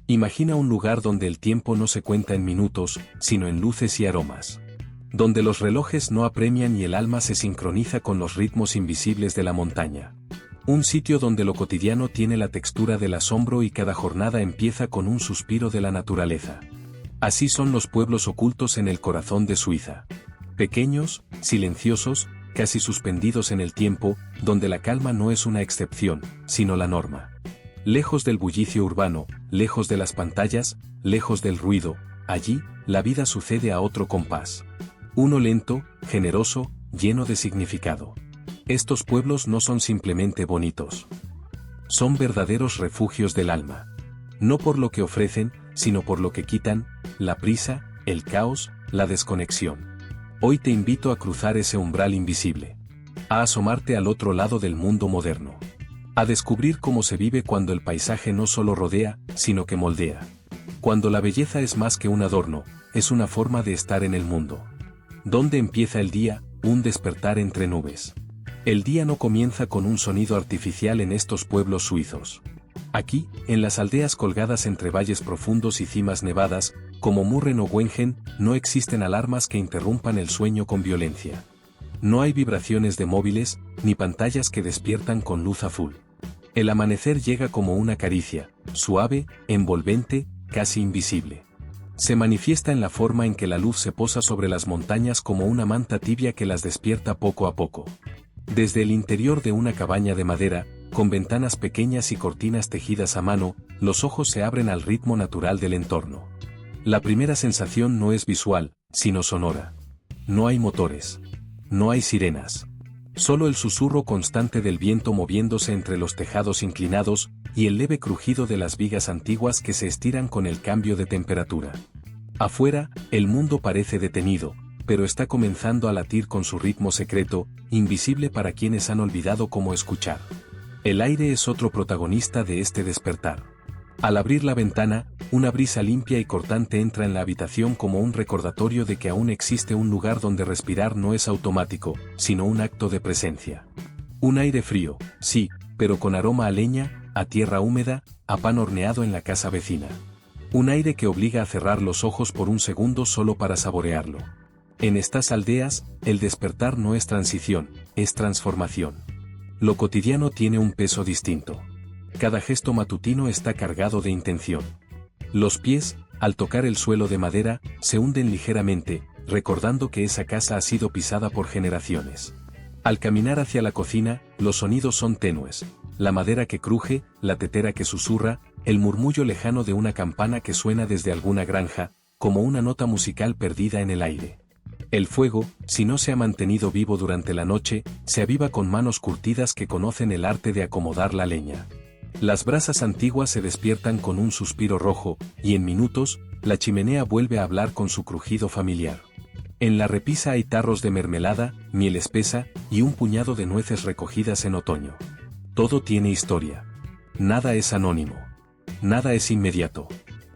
Imagina un lugar donde el tiempo no se cuenta en minutos, sino en luces y aromas. Donde los relojes no apremian y el alma se sincroniza con los ritmos invisibles de la montaña. Un sitio donde lo cotidiano tiene la textura del asombro y cada jornada empieza con un suspiro de la naturaleza. Así son los pueblos ocultos en el corazón de Suiza. Pequeños, silenciosos, casi suspendidos en el tiempo, donde la calma no es una excepción, sino la norma. Lejos del bullicio urbano, lejos de las pantallas, lejos del ruido, allí, la vida sucede a otro compás. Uno lento, generoso, lleno de significado. Estos pueblos no son simplemente bonitos. Son verdaderos refugios del alma. No por lo que ofrecen, sino por lo que quitan, la prisa, el caos, la desconexión. Hoy te invito a cruzar ese umbral invisible. A asomarte al otro lado del mundo moderno. A descubrir cómo se vive cuando el paisaje no solo rodea, sino que moldea. Cuando la belleza es más que un adorno, es una forma de estar en el mundo. ¿Dónde empieza el día? Un despertar entre nubes. El día no comienza con un sonido artificial en estos pueblos suizos. Aquí, en las aldeas colgadas entre valles profundos y cimas nevadas, como Murren o Wengen, no existen alarmas que interrumpan el sueño con violencia. No hay vibraciones de móviles, ni pantallas que despiertan con luz azul. El amanecer llega como una caricia, suave, envolvente, casi invisible. Se manifiesta en la forma en que la luz se posa sobre las montañas como una manta tibia que las despierta poco a poco. Desde el interior de una cabaña de madera, con ventanas pequeñas y cortinas tejidas a mano, los ojos se abren al ritmo natural del entorno. La primera sensación no es visual, sino sonora. No hay motores. No hay sirenas. Solo el susurro constante del viento moviéndose entre los tejados inclinados, y el leve crujido de las vigas antiguas que se estiran con el cambio de temperatura. Afuera, el mundo parece detenido, pero está comenzando a latir con su ritmo secreto, invisible para quienes han olvidado cómo escuchar. El aire es otro protagonista de este despertar. Al abrir la ventana, una brisa limpia y cortante entra en la habitación como un recordatorio de que aún existe un lugar donde respirar no es automático, sino un acto de presencia. Un aire frío, sí, pero con aroma a leña, a tierra húmeda, a pan horneado en la casa vecina. Un aire que obliga a cerrar los ojos por un segundo solo para saborearlo. En estas aldeas, el despertar no es transición, es transformación. Lo cotidiano tiene un peso distinto. Cada gesto matutino está cargado de intención. Los pies, al tocar el suelo de madera, se hunden ligeramente, recordando que esa casa ha sido pisada por generaciones. Al caminar hacia la cocina, los sonidos son tenues. La madera que cruje, la tetera que susurra, el murmullo lejano de una campana que suena desde alguna granja, como una nota musical perdida en el aire. El fuego, si no se ha mantenido vivo durante la noche, se aviva con manos curtidas que conocen el arte de acomodar la leña. Las brasas antiguas se despiertan con un suspiro rojo, y en minutos, la chimenea vuelve a hablar con su crujido familiar. En la repisa hay tarros de mermelada, miel espesa, y un puñado de nueces recogidas en otoño. Todo tiene historia. Nada es anónimo. Nada es inmediato.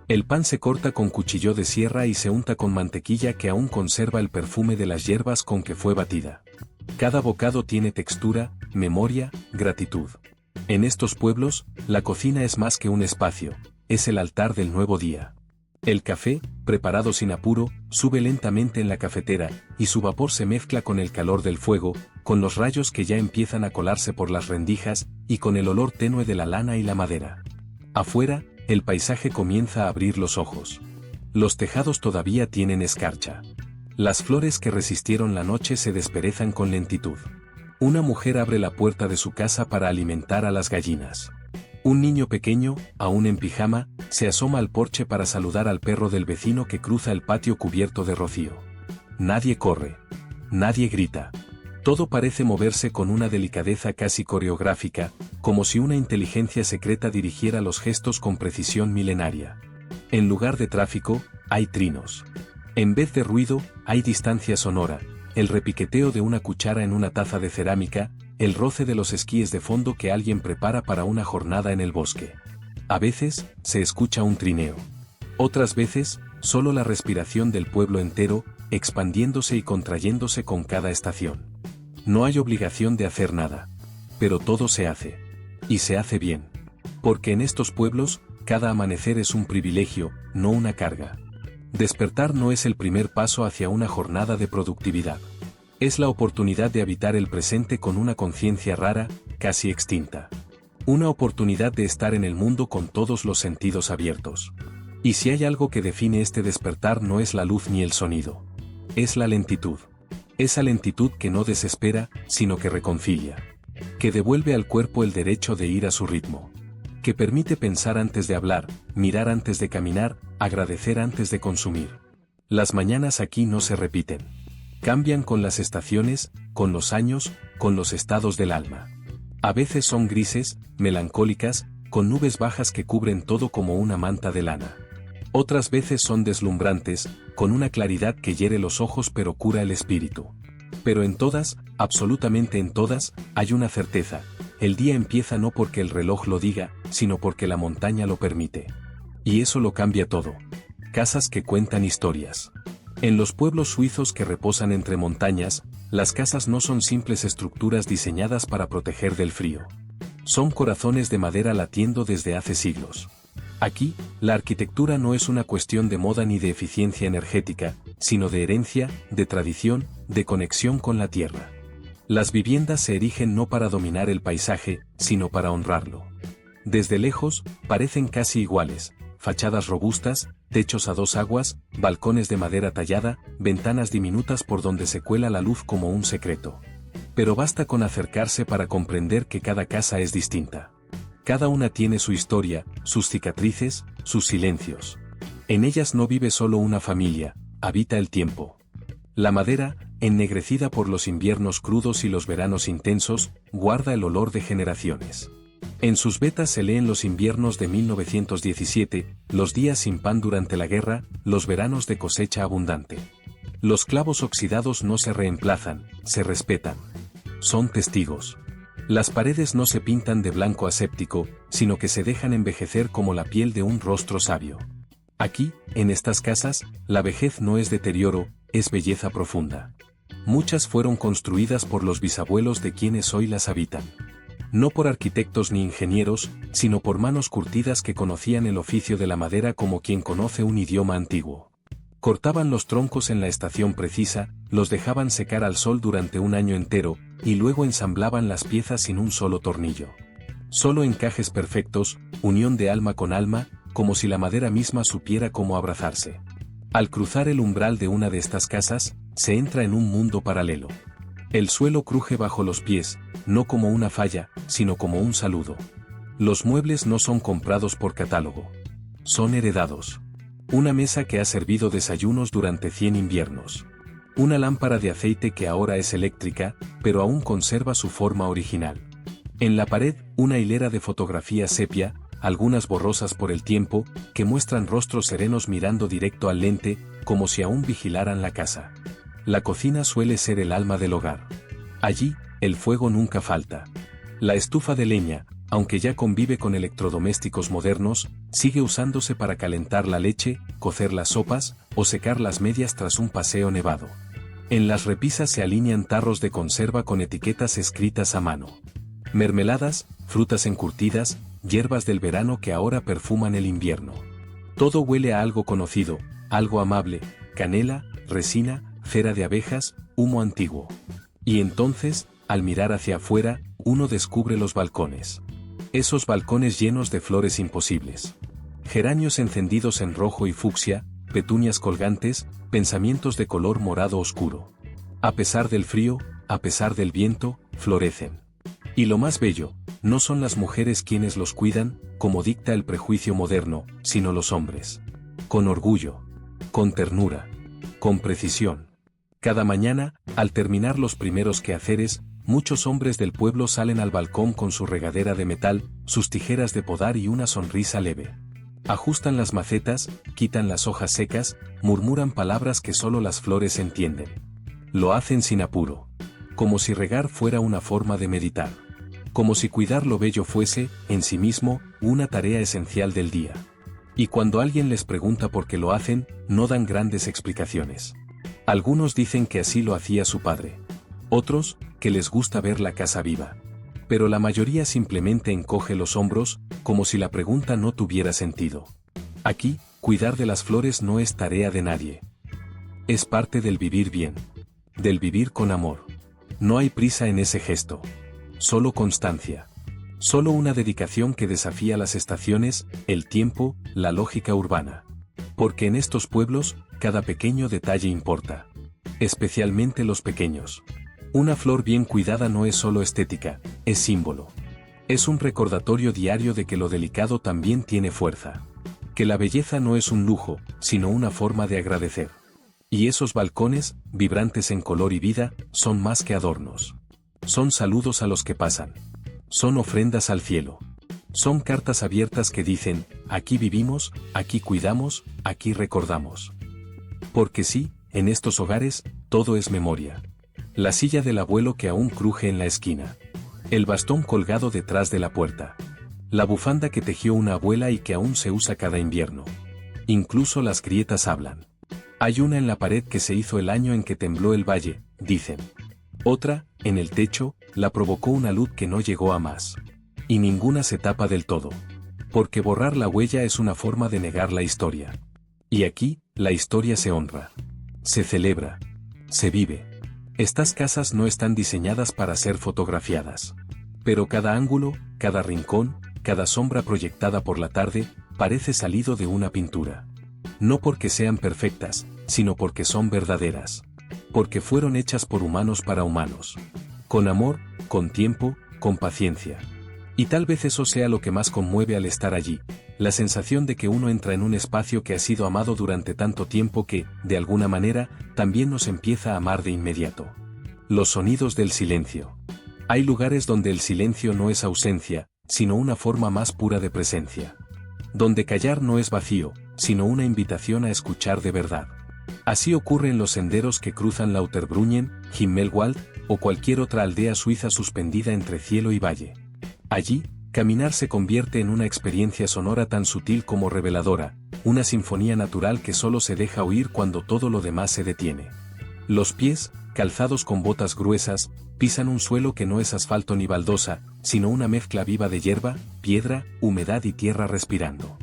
El pan se corta con cuchillo de sierra y se unta con mantequilla que aún conserva el perfume de las hierbas con que fue batida. Cada bocado tiene textura, memoria, gratitud. En estos pueblos, la cocina es más que un espacio, es el altar del nuevo día. El café, preparado sin apuro, sube lentamente en la cafetera, y su vapor se mezcla con el calor del fuego, con los rayos que ya empiezan a colarse por las rendijas, y con el olor tenue de la lana y la madera. Afuera, el paisaje comienza a abrir los ojos. Los tejados todavía tienen escarcha. Las flores que resistieron la noche se desperezan con lentitud. Una mujer abre la puerta de su casa para alimentar a las gallinas. Un niño pequeño, aún en pijama, se asoma al porche para saludar al perro del vecino que cruza el patio cubierto de rocío. Nadie corre. Nadie grita. Todo parece moverse con una delicadeza casi coreográfica, como si una inteligencia secreta dirigiera los gestos con precisión milenaria. En lugar de tráfico, hay trinos. En vez de ruido, hay distancia sonora, el repiqueteo de una cuchara en una taza de cerámica, el roce de los esquíes de fondo que alguien prepara para una jornada en el bosque. A veces, se escucha un trineo. Otras veces, solo la respiración del pueblo entero, expandiéndose y contrayéndose con cada estación. No hay obligación de hacer nada. Pero todo se hace. Y se hace bien. Porque en estos pueblos, cada amanecer es un privilegio, no una carga. Despertar no es el primer paso hacia una jornada de productividad. Es la oportunidad de habitar el presente con una conciencia rara, casi extinta. Una oportunidad de estar en el mundo con todos los sentidos abiertos. Y si hay algo que define este despertar no es la luz ni el sonido. Es la lentitud. Esa lentitud que no desespera, sino que reconcilia. Que devuelve al cuerpo el derecho de ir a su ritmo. Que permite pensar antes de hablar, mirar antes de caminar, agradecer antes de consumir. Las mañanas aquí no se repiten. Cambian con las estaciones, con los años, con los estados del alma. A veces son grises, melancólicas, con nubes bajas que cubren todo como una manta de lana. Otras veces son deslumbrantes, con una claridad que hiere los ojos pero cura el espíritu. Pero en todas, absolutamente en todas, hay una certeza: el día empieza no porque el reloj lo diga, sino porque la montaña lo permite. Y eso lo cambia todo. Casas que cuentan historias. En los pueblos suizos que reposan entre montañas, las casas no son simples estructuras diseñadas para proteger del frío. Son corazones de madera latiendo desde hace siglos. Aquí, la arquitectura no es una cuestión de moda ni de eficiencia energética, sino de herencia, de tradición, de conexión con la tierra. Las viviendas se erigen no para dominar el paisaje, sino para honrarlo. Desde lejos, parecen casi iguales: fachadas robustas, techos a dos aguas, balcones de madera tallada, ventanas diminutas por donde se cuela la luz como un secreto. Pero basta con acercarse para comprender que cada casa es distinta. Cada una tiene su historia, sus cicatrices, sus silencios. En ellas no vive solo una familia, habita el tiempo. La madera, ennegrecida por los inviernos crudos y los veranos intensos, guarda el olor de generaciones. En sus vetas se leen los inviernos de 1917, los días sin pan durante la guerra, los veranos de cosecha abundante. Los clavos oxidados no se reemplazan, se respetan. Son testigos. Las paredes no se pintan de blanco aséptico, sino que se dejan envejecer como la piel de un rostro sabio. Aquí, en estas casas, la vejez no es deterioro, es belleza profunda. Muchas fueron construidas por los bisabuelos de quienes hoy las habitan. No por arquitectos ni ingenieros, sino por manos curtidas que conocían el oficio de la madera como quien conoce un idioma antiguo. Cortaban los troncos en la estación precisa, los dejaban secar al sol durante un año entero, y luego ensamblaban las piezas sin un solo tornillo. Solo encajes perfectos, unión de alma con alma, como si la madera misma supiera cómo abrazarse. Al cruzar el umbral de una de estas casas, se entra en un mundo paralelo. El suelo cruje bajo los pies, no como una falla, sino como un saludo. Los muebles no son comprados por catálogo. Son heredados. Una mesa que ha servido desayunos durante 100 inviernos. Una lámpara de aceite que ahora es eléctrica, pero aún conserva su forma original. En la pared, una hilera de fotografías sepia, algunas borrosas por el tiempo, que muestran rostros serenos mirando directo al lente, como si aún vigilaran la casa. La cocina suele ser el alma del hogar. Allí, el fuego nunca falta. La estufa de leña, aunque ya convive con electrodomésticos modernos, sigue usándose para calentar la leche, cocer las sopas, o secar las medias tras un paseo nevado. En las repisas se alinean tarros de conserva con etiquetas escritas a mano. Mermeladas, frutas encurtidas, hierbas del verano que ahora perfuman el invierno. Todo huele a algo conocido, algo amable: canela, resina, cera de abejas, humo antiguo. Y entonces, al mirar hacia afuera, uno descubre los balcones. Esos balcones llenos de flores imposibles. Geranios encendidos en rojo y fucsia, petunias colgantes, pensamientos de color morado oscuro. A pesar del frío, a pesar del viento, florecen. Y lo más bello, no son las mujeres quienes los cuidan, como dicta el prejuicio moderno, sino los hombres. Con orgullo. Con ternura. Con precisión. Cada mañana, al terminar los primeros quehaceres, muchos hombres del pueblo salen al balcón con su regadera de metal, sus tijeras de podar y una sonrisa leve. Ajustan las macetas, quitan las hojas secas, murmuran palabras que solo las flores entienden. Lo hacen sin apuro. Como si regar fuera una forma de meditar. Como si cuidar lo bello fuese, en sí mismo, una tarea esencial del día. Y cuando alguien les pregunta por qué lo hacen, no dan grandes explicaciones. Algunos dicen que así lo hacía su padre. Otros, que les gusta ver la casa viva. Pero la mayoría simplemente encoge los hombros, como si la pregunta no tuviera sentido. Aquí, cuidar de las flores no es tarea de nadie. Es parte del vivir bien. Del vivir con amor. No hay prisa en ese gesto. Solo constancia. Solo una dedicación que desafía las estaciones, el tiempo, la lógica urbana. Porque en estos pueblos, cada pequeño detalle importa. Especialmente los pequeños. Una flor bien cuidada no es solo estética, es símbolo. Es un recordatorio diario de que lo delicado también tiene fuerza. Que la belleza no es un lujo, sino una forma de agradecer. Y esos balcones, vibrantes en color y vida, son más que adornos. Son saludos a los que pasan. Son ofrendas al cielo. Son cartas abiertas que dicen, aquí vivimos, aquí cuidamos, aquí recordamos. Porque sí, en estos hogares, todo es memoria. La silla del abuelo que aún cruje en la esquina. El bastón colgado detrás de la puerta. La bufanda que tejió una abuela y que aún se usa cada invierno. Incluso las grietas hablan. Hay una en la pared que se hizo el año en que tembló el valle, dicen. Otra, en el techo, la provocó una luz que no llegó a más. Y ninguna se tapa del todo. Porque borrar la huella es una forma de negar la historia. Y aquí, la historia se honra. Se celebra. Se vive. Estas casas no están diseñadas para ser fotografiadas. Pero cada ángulo, cada rincón, cada sombra proyectada por la tarde, parece salido de una pintura. No porque sean perfectas, sino porque son verdaderas. Porque fueron hechas por humanos para humanos. Con amor, con tiempo, con paciencia. Y tal vez eso sea lo que más conmueve al estar allí, la sensación de que uno entra en un espacio que ha sido amado durante tanto tiempo que, de alguna manera, también nos empieza a amar de inmediato. Los sonidos del silencio. Hay lugares donde el silencio no es ausencia, sino una forma más pura de presencia. Donde callar no es vacío, sino una invitación a escuchar de verdad. Así ocurre en los senderos que cruzan Lauterbrunnen, Himmelwald, o cualquier otra aldea suiza suspendida entre cielo y valle. Allí, caminar se convierte en una experiencia sonora tan sutil como reveladora, una sinfonía natural que solo se deja oír cuando todo lo demás se detiene. Los pies, calzados con botas gruesas, pisan un suelo que no es asfalto ni baldosa, sino una mezcla viva de hierba, piedra, humedad y tierra respirando.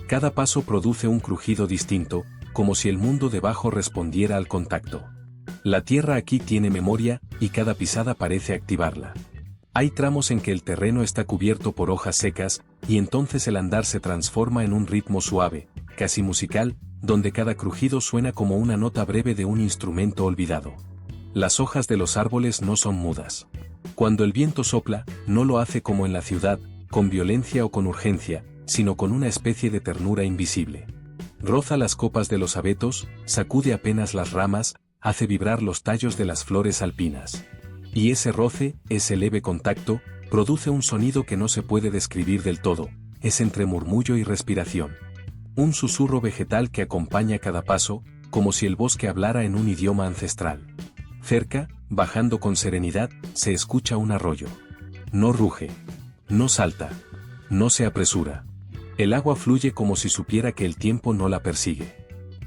Cada paso produce un crujido distinto, como si el mundo debajo respondiera al contacto. La tierra aquí tiene memoria, y cada pisada parece activarla. Hay tramos en que el terreno está cubierto por hojas secas, y entonces el andar se transforma en un ritmo suave, casi musical, donde cada crujido suena como una nota breve de un instrumento olvidado. Las hojas de los árboles no son mudas. Cuando el viento sopla, no lo hace como en la ciudad, con violencia o con urgencia, sino con una especie de ternura invisible. Roza las copas de los abetos, sacude apenas las ramas, hace vibrar los tallos de las flores alpinas. Y ese roce, ese leve contacto, produce un sonido que no se puede describir del todo, es entre murmullo y respiración. Un susurro vegetal que acompaña cada paso, como si el bosque hablara en un idioma ancestral. Cerca, bajando con serenidad, se escucha un arroyo. No ruge. No salta. No se apresura. El agua fluye como si supiera que el tiempo no la persigue.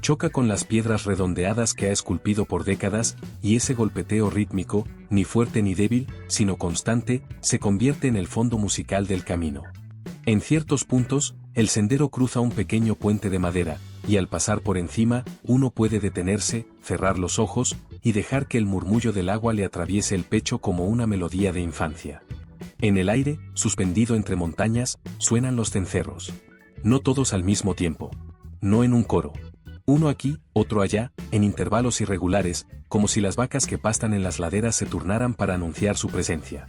Choca con las piedras redondeadas que ha esculpido por décadas, y ese golpeteo rítmico, ni fuerte ni débil, sino constante, se convierte en el fondo musical del camino. En ciertos puntos, el sendero cruza un pequeño puente de madera, y al pasar por encima, uno puede detenerse, cerrar los ojos, y dejar que el murmullo del agua le atraviese el pecho como una melodía de infancia. En el aire, suspendido entre montañas, suenan los cencerros. No todos al mismo tiempo. No en un coro. Uno aquí, otro allá, en intervalos irregulares, como si las vacas que pastan en las laderas se turnaran para anunciar su presencia.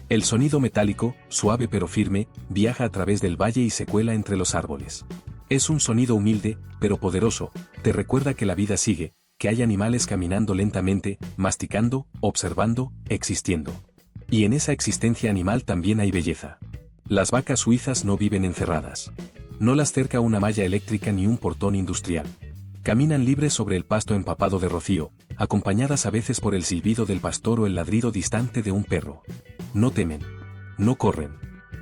El sonido metálico, suave pero firme, viaja a través del valle y se cuela entre los árboles. Es un sonido humilde, pero poderoso, te recuerda que la vida sigue, que hay animales caminando lentamente, masticando, observando, existiendo. Y en esa existencia animal también hay belleza. Las vacas suizas no viven encerradas. No las cerca una malla eléctrica ni un portón industrial. Caminan libres sobre el pasto empapado de rocío, acompañadas a veces por el silbido del pastor o el ladrido distante de un perro. No temen. No corren.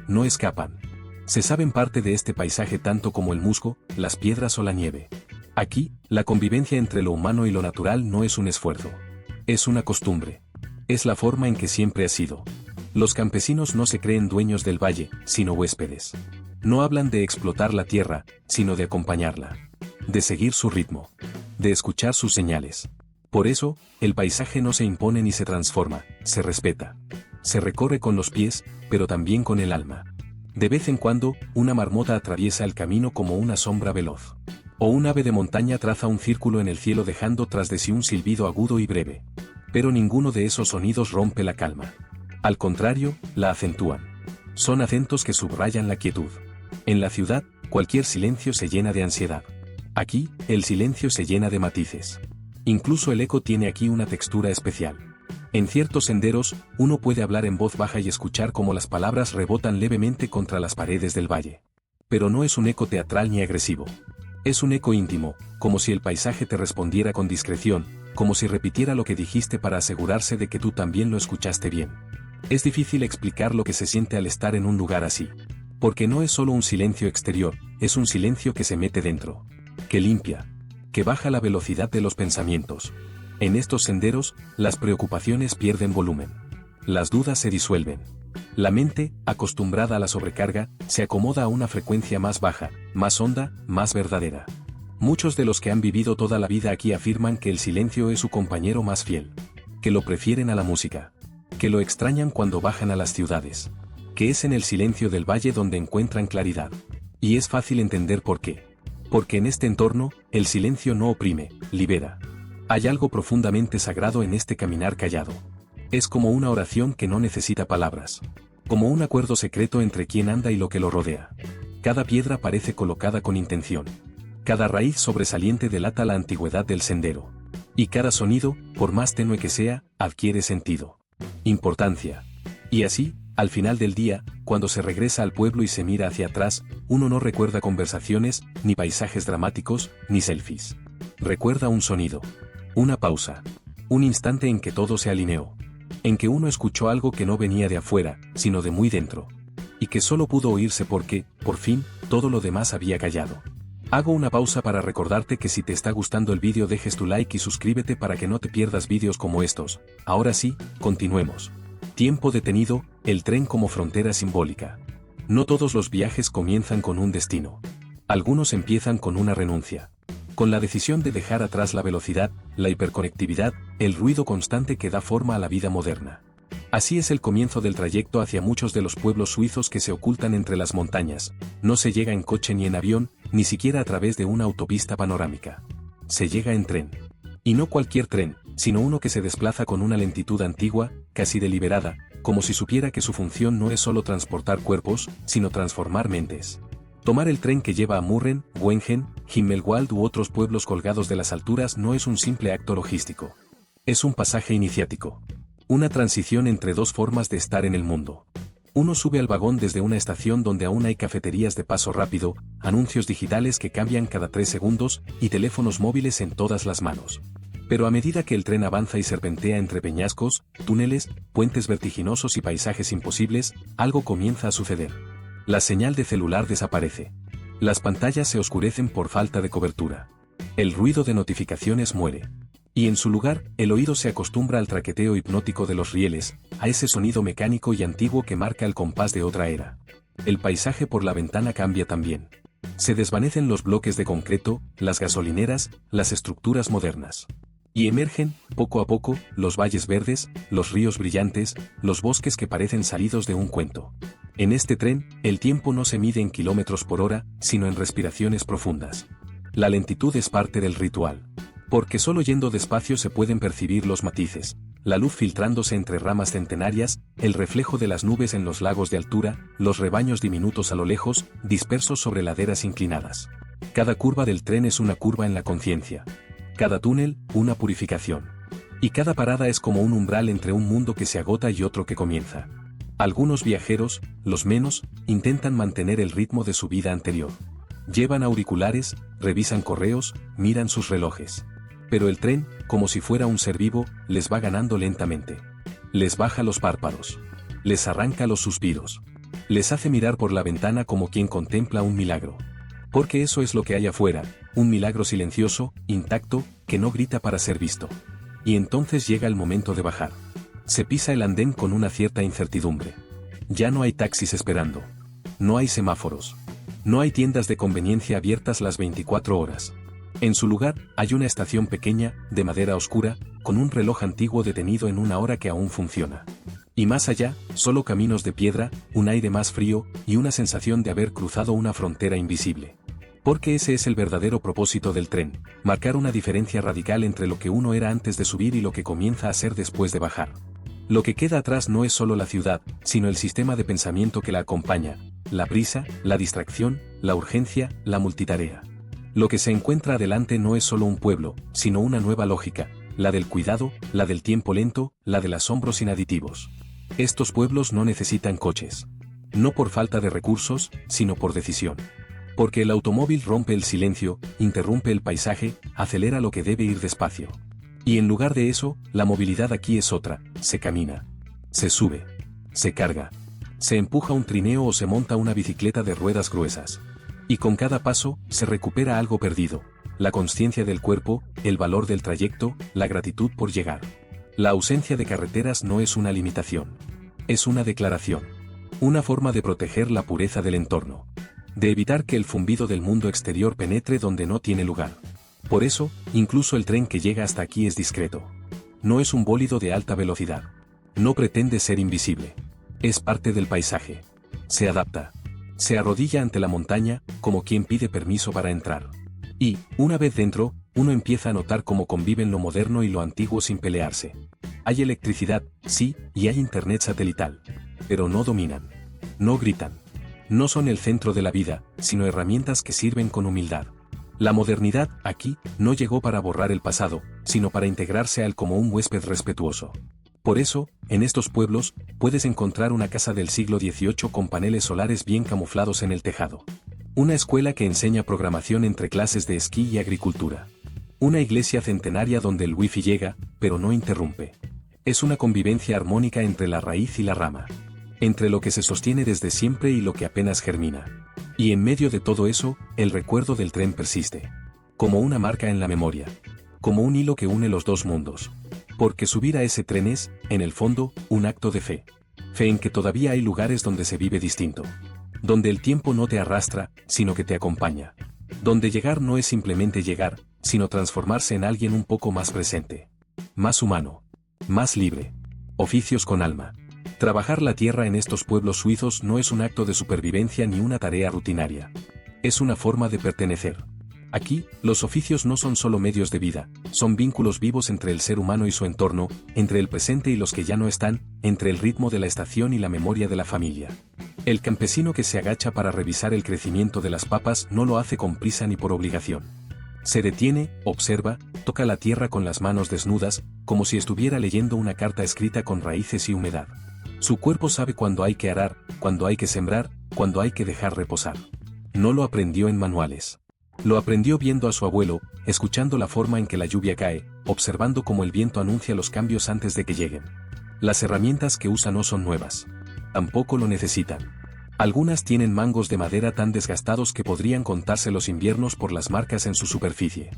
No escapan. Se saben parte de este paisaje tanto como el musgo, las piedras o la nieve. Aquí, la convivencia entre lo humano y lo natural no es un esfuerzo. Es una costumbre. Es la forma en que siempre ha sido. Los campesinos no se creen dueños del valle, sino huéspedes. No hablan de explotar la tierra, sino de acompañarla. De seguir su ritmo. De escuchar sus señales. Por eso, el paisaje no se impone ni se transforma, se respeta. Se recorre con los pies, pero también con el alma. De vez en cuando, una marmota atraviesa el camino como una sombra veloz. O un ave de montaña traza un círculo en el cielo dejando tras de sí un silbido agudo y breve. Pero ninguno de esos sonidos rompe la calma. Al contrario, la acentúan. Son acentos que subrayan la quietud. En la ciudad, cualquier silencio se llena de ansiedad. Aquí, el silencio se llena de matices. Incluso el eco tiene aquí una textura especial. En ciertos senderos, uno puede hablar en voz baja y escuchar cómo las palabras rebotan levemente contra las paredes del valle. Pero no es un eco teatral ni agresivo. Es un eco íntimo, como si el paisaje te respondiera con discreción, como si repitiera lo que dijiste para asegurarse de que tú también lo escuchaste bien. Es difícil explicar lo que se siente al estar en un lugar así. Porque no es solo un silencio exterior, es un silencio que se mete dentro. Que limpia. Que baja la velocidad de los pensamientos. En estos senderos, las preocupaciones pierden volumen. Las dudas se disuelven. La mente, acostumbrada a la sobrecarga, se acomoda a una frecuencia más baja, más honda, más verdadera. Muchos de los que han vivido toda la vida aquí afirman que el silencio es su compañero más fiel. Que lo prefieren a la música. Que lo extrañan cuando bajan a las ciudades. Que es en el silencio del valle donde encuentran claridad. Y es fácil entender por qué. Porque en este entorno, el silencio no oprime, libera. Hay algo profundamente sagrado en este caminar callado. Es como una oración que no necesita palabras. Como un acuerdo secreto entre quien anda y lo que lo rodea. Cada piedra parece colocada con intención. Cada raíz sobresaliente delata la antigüedad del sendero. Y cada sonido, por más tenue que sea, adquiere sentido. Importancia. Y así, al final del día, cuando se regresa al pueblo y se mira hacia atrás, uno no recuerda conversaciones, ni paisajes dramáticos, ni selfies. Recuerda un sonido. Una pausa. Un instante en que todo se alineó. En que uno escuchó algo que no venía de afuera, sino de muy dentro. Y que solo pudo oírse porque, por fin, todo lo demás había callado. Hago una pausa para recordarte que si te está gustando el vídeo dejes tu like y suscríbete para que no te pierdas vídeos como estos. Ahora sí, continuemos. Tiempo detenido, el tren como frontera simbólica. No todos los viajes comienzan con un destino. Algunos empiezan con una renuncia. Con la decisión de dejar atrás la velocidad, la hiperconectividad, el ruido constante que da forma a la vida moderna. Así es el comienzo del trayecto hacia muchos de los pueblos suizos que se ocultan entre las montañas. No se llega en coche ni en avión, ni siquiera a través de una autopista panorámica. Se llega en tren. Y no cualquier tren, sino uno que se desplaza con una lentitud antigua, casi deliberada, como si supiera que su función no es solo transportar cuerpos, sino transformar mentes. Tomar el tren que lleva a Murren, Wengen, Himmelwald u otros pueblos colgados de las alturas no es un simple acto logístico. Es un pasaje iniciático. Una transición entre dos formas de estar en el mundo. Uno sube al vagón desde una estación donde aún hay cafeterías de paso rápido, anuncios digitales que cambian cada 3 segundos y teléfonos móviles en todas las manos. Pero a medida que el tren avanza y serpentea entre peñascos, túneles, puentes vertiginosos y paisajes imposibles, algo comienza a suceder. La señal de celular desaparece. Las pantallas se oscurecen por falta de cobertura. El ruido de notificaciones muere. Y en su lugar, el oído se acostumbra al traqueteo hipnótico de los rieles, a ese sonido mecánico y antiguo que marca el compás de otra era. El paisaje por la ventana cambia también. Se desvanecen los bloques de concreto, las gasolineras, las estructuras modernas. Y emergen, poco a poco, los valles verdes, los ríos brillantes, los bosques que parecen salidos de un cuento. En este tren, el tiempo no se mide en kilómetros por hora, sino en respiraciones profundas. La lentitud es parte del ritual. Porque solo yendo despacio se pueden percibir los matices, la luz filtrándose entre ramas centenarias, el reflejo de las nubes en los lagos de altura, los rebaños diminutos a lo lejos, dispersos sobre laderas inclinadas. Cada curva del tren es una curva en la conciencia. Cada túnel, una purificación. Y cada parada es como un umbral entre un mundo que se agota y otro que comienza. Algunos viajeros, los menos, intentan mantener el ritmo de su vida anterior. Llevan auriculares, revisan correos, miran sus relojes. Pero el tren, como si fuera un ser vivo, les va ganando lentamente. Les baja los párpados. Les arranca los suspiros. Les hace mirar por la ventana como quien contempla un milagro. Porque eso es lo que hay afuera, un milagro silencioso, intacto, que no grita para ser visto. Y entonces llega el momento de bajar. Se pisa el andén con una cierta incertidumbre. Ya no hay taxis esperando. No hay semáforos. No hay tiendas de conveniencia abiertas las 24 horas. En su lugar, hay una estación pequeña, de madera oscura, con un reloj antiguo detenido en una hora que aún funciona. Y más allá, solo caminos de piedra, un aire más frío, y una sensación de haber cruzado una frontera invisible. Porque ese es el verdadero propósito del tren, marcar una diferencia radical entre lo que uno era antes de subir y lo que comienza a ser después de bajar. Lo que queda atrás no es solo la ciudad, sino el sistema de pensamiento que la acompaña, la prisa, la distracción, la urgencia, la multitarea. Lo que se encuentra adelante no es solo un pueblo, sino una nueva lógica, la del cuidado, la del tiempo lento, la del asombro sin aditivos. Estos pueblos no necesitan coches. No por falta de recursos, sino por decisión. Porque el automóvil rompe el silencio, interrumpe el paisaje, acelera lo que debe ir despacio. Y en lugar de eso, la movilidad aquí es otra, se camina. Se sube. Se carga. Se empuja un trineo o se monta una bicicleta de ruedas gruesas. Y con cada paso, se recupera algo perdido. La consciencia del cuerpo, el valor del trayecto, la gratitud por llegar. La ausencia de carreteras no es una limitación. Es una declaración. Una forma de proteger la pureza del entorno. De evitar que el zumbido del mundo exterior penetre donde no tiene lugar. Por eso, incluso el tren que llega hasta aquí es discreto. No es un bólido de alta velocidad. No pretende ser invisible. Es parte del paisaje. Se adapta. Se arrodilla ante la montaña, como quien pide permiso para entrar. Y, una vez dentro, uno empieza a notar cómo conviven lo moderno y lo antiguo sin pelearse. Hay electricidad, sí, y hay internet satelital. Pero no dominan. No gritan. No son el centro de la vida, sino herramientas que sirven con humildad. La modernidad, aquí, no llegó para borrar el pasado, sino para integrarse a él como un huésped respetuoso. Por eso, en estos pueblos, puedes encontrar una casa del siglo XVIII con paneles solares bien camuflados en el tejado. Una escuela que enseña programación entre clases de esquí y agricultura. Una iglesia centenaria donde el wifi llega, pero no interrumpe. Es una convivencia armónica entre la raíz y la rama. Entre lo que se sostiene desde siempre y lo que apenas germina. Y en medio de todo eso, el recuerdo del tren persiste. Como una marca en la memoria. Como un hilo que une los dos mundos. Porque subir a ese tren es, en el fondo, un acto de fe. Fe en que todavía hay lugares donde se vive distinto. Donde el tiempo no te arrastra, sino que te acompaña. Donde llegar no es simplemente llegar, sino transformarse en alguien un poco más presente. Más humano. Más libre. Oficios con alma. Trabajar la tierra en estos pueblos suizos no es un acto de supervivencia ni una tarea rutinaria. Es una forma de pertenecer. Aquí, los oficios no son solo medios de vida, son vínculos vivos entre el ser humano y su entorno, entre el presente y los que ya no están, entre el ritmo de la estación y la memoria de la familia. El campesino que se agacha para revisar el crecimiento de las papas no lo hace con prisa ni por obligación. Se detiene, observa, toca la tierra con las manos desnudas, como si estuviera leyendo una carta escrita con raíces y humedad. Su cuerpo sabe cuándo hay que arar, cuándo hay que sembrar, cuándo hay que dejar reposar. No lo aprendió en manuales. Lo aprendió viendo a su abuelo, escuchando la forma en que la lluvia cae, observando cómo el viento anuncia los cambios antes de que lleguen. Las herramientas que usa no son nuevas. Tampoco lo necesitan. Algunas tienen mangos de madera tan desgastados que podrían contarse los inviernos por las marcas en su superficie.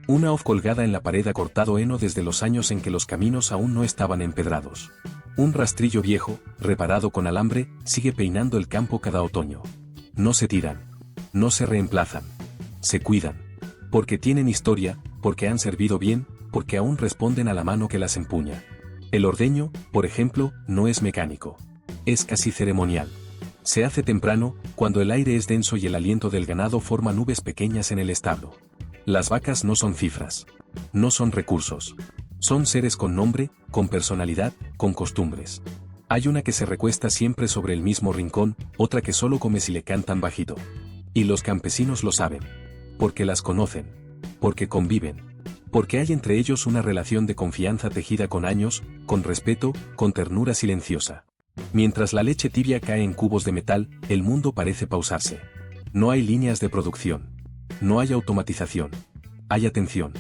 Una hoz colgada en la pared ha cortado heno desde los años en que los caminos aún no estaban empedrados. Un rastrillo viejo, reparado con alambre, sigue peinando el campo cada otoño. No se tiran. No se reemplazan. Se cuidan. Porque tienen historia, porque han servido bien, porque aún responden a la mano que las empuña. El ordeño, por ejemplo, no es mecánico. Es casi ceremonial. Se hace temprano, cuando el aire es denso y el aliento del ganado forma nubes pequeñas en el establo. Las vacas no son cifras. No son recursos. Son seres con nombre, con personalidad, con costumbres. Hay una que se recuesta siempre sobre el mismo rincón, otra que solo come si le cantan bajito. Y los campesinos lo saben. Porque las conocen. Porque conviven. Porque hay entre ellos una relación de confianza tejida con años, con respeto, con ternura silenciosa. Mientras la leche tibia cae en cubos de metal, el mundo parece pausarse. No hay líneas de producción. No hay automatización. Hay atención.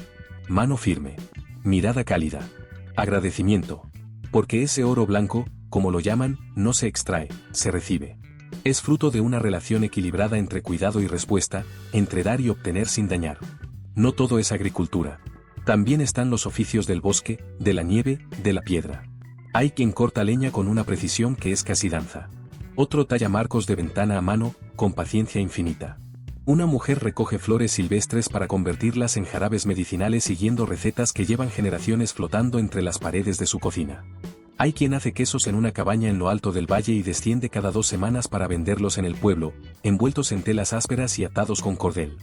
Mano firme. Mirada cálida. Agradecimiento. Porque ese oro blanco, como lo llaman, no se extrae, se recibe. Es fruto de una relación equilibrada entre cuidado y respuesta, entre dar y obtener sin dañar. No todo es agricultura. También están los oficios del bosque, de la nieve, de la piedra. Hay quien corta leña con una precisión que es casi danza. Otro talla marcos de ventana a mano, con paciencia infinita. Una mujer recoge flores silvestres para convertirlas en jarabes medicinales siguiendo recetas que llevan generaciones flotando entre las paredes de su cocina. Hay quien hace quesos en una cabaña en lo alto del valle y desciende cada 2 semanas para venderlos en el pueblo, envueltos en telas ásperas y atados con cordel.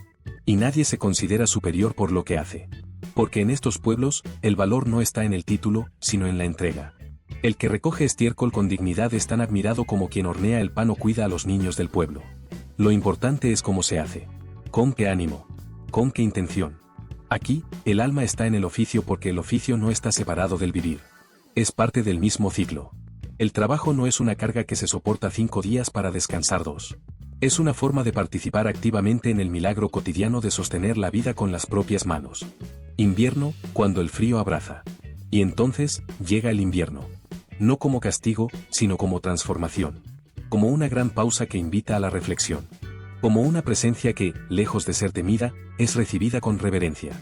Y nadie se considera superior por lo que hace. Porque en estos pueblos, el valor no está en el título, sino en la entrega. El que recoge estiércol con dignidad es tan admirado como quien hornea el pan o cuida a los niños del pueblo. Lo importante es cómo se hace. ¿Con qué ánimo? ¿Con qué intención? Aquí, el alma está en el oficio porque el oficio no está separado del vivir. Es parte del mismo ciclo. El trabajo no es una carga que se soporta 5 días para descansar 2. Es una forma de participar activamente en el milagro cotidiano de sostener la vida con las propias manos. Invierno, cuando el frío abraza. Y entonces, llega el invierno. No como castigo, sino como transformación. Como una gran pausa que invita a la reflexión. Como una presencia que, lejos de ser temida, es recibida con reverencia.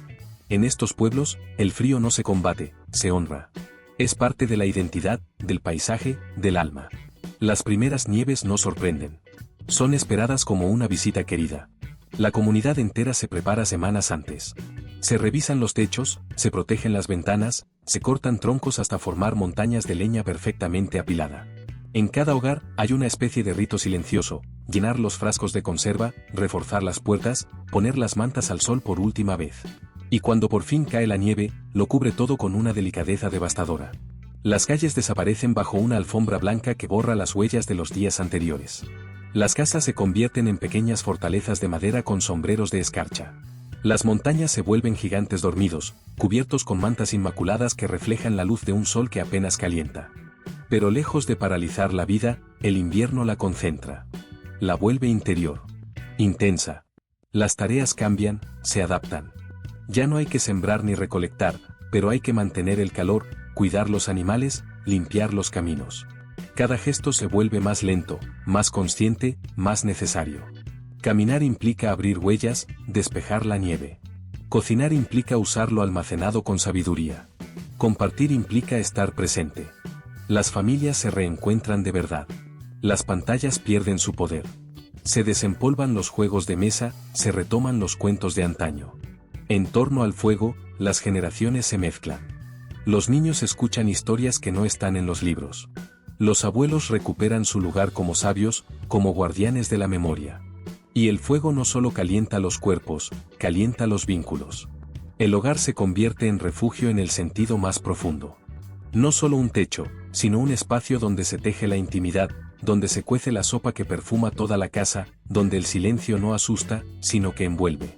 En estos pueblos, el frío no se combate, se honra. Es parte de la identidad, del paisaje, del alma. Las primeras nieves no sorprenden. Son esperadas como una visita querida. La comunidad entera se prepara semanas antes. Se revisan los techos, se protegen las ventanas, se cortan troncos hasta formar montañas de leña perfectamente apilada. En cada hogar hay una especie de rito silencioso: llenar los frascos de conserva, reforzar las puertas, poner las mantas al sol por última vez. Y cuando por fin cae la nieve, lo cubre todo con una delicadeza devastadora. Las calles desaparecen bajo una alfombra blanca que borra las huellas de los días anteriores. Las casas se convierten en pequeñas fortalezas de madera con sombreros de escarcha. Las montañas se vuelven gigantes dormidos, cubiertos con mantas inmaculadas que reflejan la luz de un sol que apenas calienta. Pero lejos de paralizar la vida, el invierno la concentra. La vuelve interior. Intensa. Las tareas cambian, se adaptan. Ya no hay que sembrar ni recolectar, pero hay que mantener el calor, cuidar los animales, limpiar los caminos. Cada gesto se vuelve más lento, más consciente, más necesario. Caminar implica abrir huellas, despejar la nieve. Cocinar implica usar lo almacenado con sabiduría. Compartir implica estar presente. Las familias se reencuentran de verdad. Las pantallas pierden su poder. Se desempolvan los juegos de mesa, se retoman los cuentos de antaño. En torno al fuego, las generaciones se mezclan. Los niños escuchan historias que no están en los libros. Los abuelos recuperan su lugar como sabios, como guardianes de la memoria. Y el fuego no solo calienta los cuerpos, calienta los vínculos. El hogar se convierte en refugio en el sentido más profundo. No solo un techo, sino un espacio donde se teje la intimidad, donde se cuece la sopa que perfuma toda la casa, donde el silencio no asusta, sino que envuelve.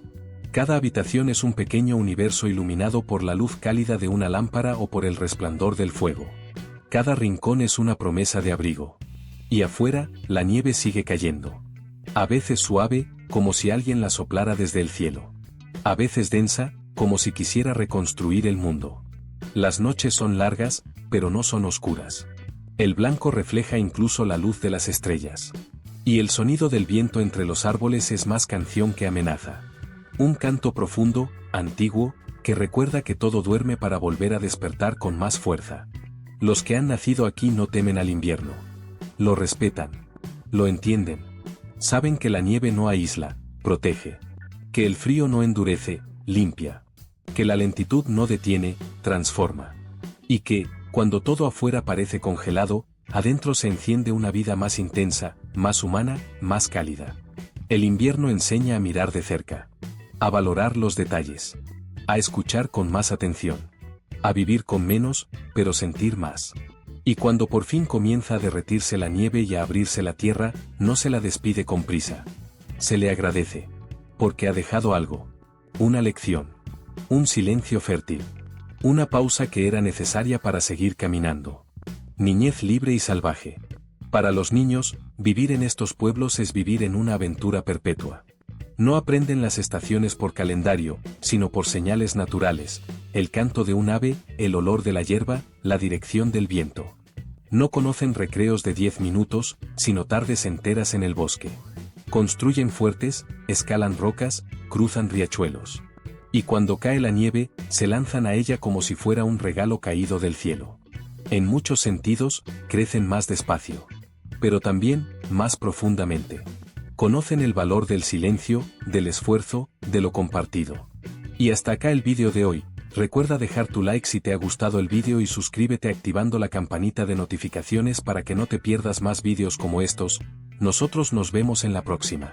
Cada habitación es un pequeño universo iluminado por la luz cálida de una lámpara o por el resplandor del fuego. Cada rincón es una promesa de abrigo. Y afuera, la nieve sigue cayendo. A veces suave, como si alguien la soplara desde el cielo. A veces densa, como si quisiera reconstruir el mundo. Las noches son largas, pero no son oscuras. El blanco refleja incluso la luz de las estrellas. Y el sonido del viento entre los árboles es más canción que amenaza. Un canto profundo, antiguo, que recuerda que todo duerme para volver a despertar con más fuerza. Los que han nacido aquí no temen al invierno. Lo respetan. Lo entienden. Saben que la nieve no aísla, protege. Que el frío no endurece, limpia. Que la lentitud no detiene, transforma. Y que, cuando todo afuera parece congelado, adentro se enciende una vida más intensa, más humana, más cálida. El invierno enseña a mirar de cerca. A valorar los detalles. A escuchar con más atención. A vivir con menos, pero sentir más. Y cuando por fin comienza a derretirse la nieve y a abrirse la tierra, no se la despide con prisa. Se le agradece. Porque ha dejado algo. Una lección. Un silencio fértil. Una pausa que era necesaria para seguir caminando. Niñez libre y salvaje. Para los niños, vivir en estos pueblos es vivir en una aventura perpetua. No aprenden las estaciones por calendario, sino por señales naturales, el canto de un ave, el olor de la hierba, la dirección del viento. No conocen recreos de 10 minutos, sino tardes enteras en el bosque. Construyen fuertes, escalan rocas, cruzan riachuelos. Y cuando cae la nieve, se lanzan a ella como si fuera un regalo caído del cielo. En muchos sentidos, crecen más despacio. Pero también, más profundamente. Conocen el valor del silencio, del esfuerzo, de lo compartido. Y hasta acá el vídeo de hoy. Recuerda dejar tu like si te ha gustado el vídeo y suscríbete activando la campanita de notificaciones para que no te pierdas más vídeos como estos. Nosotros nos vemos en la próxima.